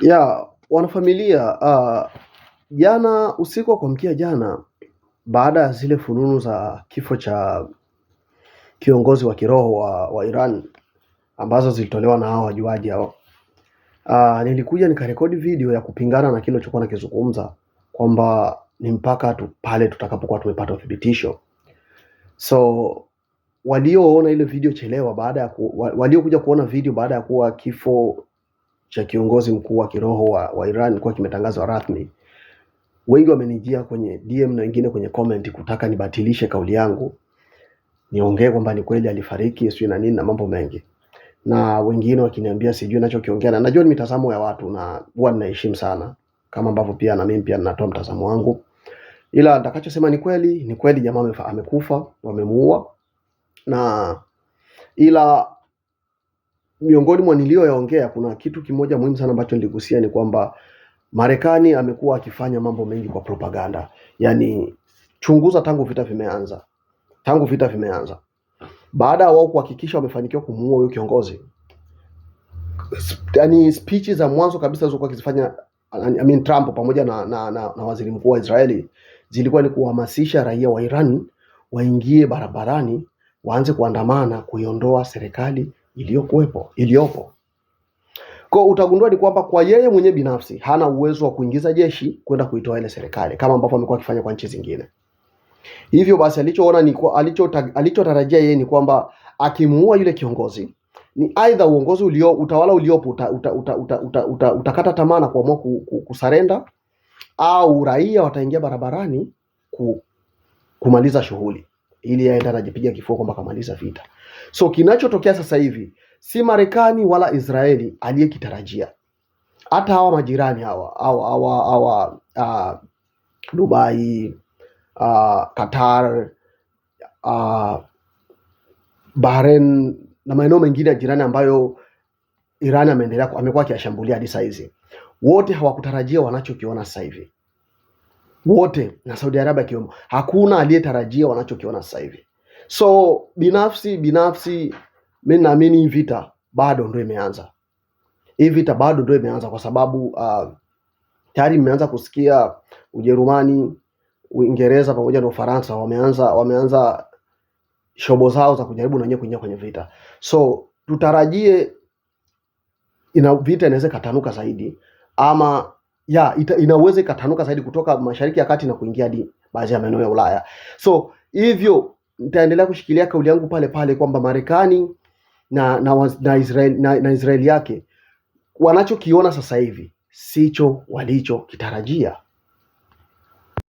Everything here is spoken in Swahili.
Ya wanafamilia, jana usiku wa kuamkia jana, baada ya zile fununu za kifo cha kiongozi wa kiroho wa Iran ambazo zilitolewa na hao wajuaji hao, nilikuja nikarekodi video ya kupingana na kile nilichokuwa nakizungumza kwamba ni mpaka pale tutakapokuwa tumepata uthibitisho. So walioona ile video chelewa, waliokuja kuona video baada ya kuwa kifo cha kiongozi mkuu wa kiroho wa Iran kwa kimetangazwa rasmi, wengi wamenijia kwenye DM na wengine kwenye comment kutaka nibatilishe kauli yangu, niongee kwamba ni kweli alifariki sio na nini na mambo mengi, na wengine wakiniambia sijui ninachokiongea, na najua ni mitazamo ya watu na huwa ninaheshimu sana, kama ambavyo pia na mimi pia ninatoa mtazamo wangu, ila nitakachosema ni kweli jamaa amekufa, wamemuua. Na ila miongoni mwa niliyoyaongea kuna kitu kimoja muhimu sana ambacho niligusia, ni kwamba Marekani amekuwa akifanya mambo mengi kwa propaganda. Yaani chunguza tangu vita vimeanza. Baada ya wao kuhakikisha wamefanikiwa kumuua huyo kiongozi, yaani speech za mwanzo kabisa zilizokuwa akizifanya Trump pamoja na waziri mkuu wa Israeli zilikuwa ni kuhamasisha raia wa Iran waingie barabarani, waanze kuandamana kuiondoa serikali iliyopo. Kwa utagundua ni kwamba kwa yeye mwenyewe binafsi hana uwezo wa kuingiza jeshi kwenda kuitoa ile serikali kama ambavyo amekuwa akifanya kwa nchi zingine. Hivyo basi alichotarajia yeye ni kwamba akimuua yule kiongozi, ni aidha utawala uliopo utakata tamaa na kuamua kusarenda, au raia wataingia barabarani kumaliza shughuli ili aende anajipiga kifua kwamba kamaliza vita. So kinachotokea sasa hivi si Marekani wala Israeli aliyekitarajia. Hata hawa majirani hawa Dubai, Qatar, Bahrain na maeneo mengine ya jirani ambayo Iran amekuwa akiyashambulia hadi saizi, wote hawakutarajia wanachokiona sasa hivi. Wote, na Saudi Arabia kiwemo, hakuna aliyetarajia wanachokiona sasa hivi. So binafsi mimi naamini hii vita bado ndio imeanza. Kwa sababu tayari mmeanza kusikia Ujerumani, Uingereza pamoja na Ufaransa wameanza shobo zao za kujaribu na wenyewe kuingia kwenye vita. So tutarajie vita inaweza katanuka zaidi, ama inaweza ikatanuka zaidi kutoka Mashariki ya Kati na kuingia hadi baadhi ya maeneo ya Ulaya. So hivyo nitaendelea kushikilia kauli yangu pale kwamba Marekani na Israeli yake wanachokiona sasa hivi sicho walichokitarajia.